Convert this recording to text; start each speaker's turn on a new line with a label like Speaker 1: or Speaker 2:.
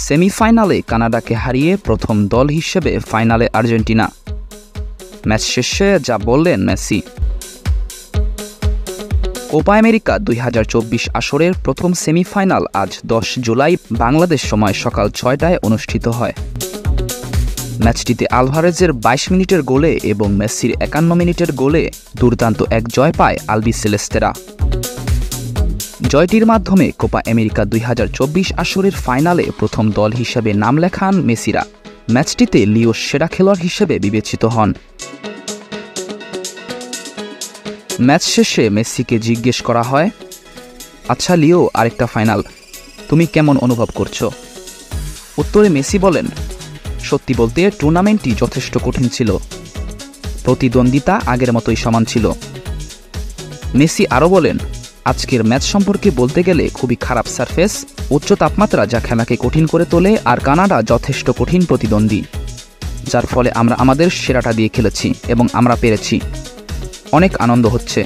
Speaker 1: সেমিফাইনালে কানাডাকে হারিয়ে প্রথম দল হিসেবে ফাইনালে আর্জেন্টিনা। ম্যাচ শেষে যা বললেন মেসি। কোপা আমেরিকা 2024 আসরের প্রথম সেমিফাইনাল আজ 10 জুলাই বাংলাদেশ সময় সকাল 6টায় অনুষ্ঠিত হয়। ম্যাচটিতে আলভারেজের 22 মিনিটের গোলে এবং মেসির 51 মিনিটের গোলে দুর্দান্ত এক জয় পায় আলবিসেলেস্তেরা। জয়টির মাধ্যমে কোপা আমেরিকা 2024 আসরের ফাইনালে প্রথম দল হিসেবে নাম লেখান মেসিরা। ম্যাচটিতে লিও সেরা খেলোয়াড় হিসেবে বিবেচিত হন। ম্যাচ শেষে মেসিকে জিজ্ঞেস করা হয়, আচ্ছা লিও, আরেকটা ফাইনাল, তুমি কেমন অনুভব করছো? উত্তরে মেসি বলেন, সত্যি বলতে টুর্নামেন্টটি যথেষ্ট কঠিন ছিল, প্রতিদ্বন্দ্বিতা আগের মতোই সমান ছিল। মেসি আরও বলেন, আজকের ম্যাচ সম্পর্কে বলতে গেলে খুবই খারাপ সারফেস, উচ্চ তাপমাত্রা যা খেলাকে কঠিন করে তোলে, আর কানাডা যথেষ্ট কঠিন প্রতিদ্বন্দ্বী, যার ফলে আমরা আমাদের সেরাটা দিয়ে খেলেছি এবং আমরা পেরেছি। অনেক আনন্দ হচ্ছে।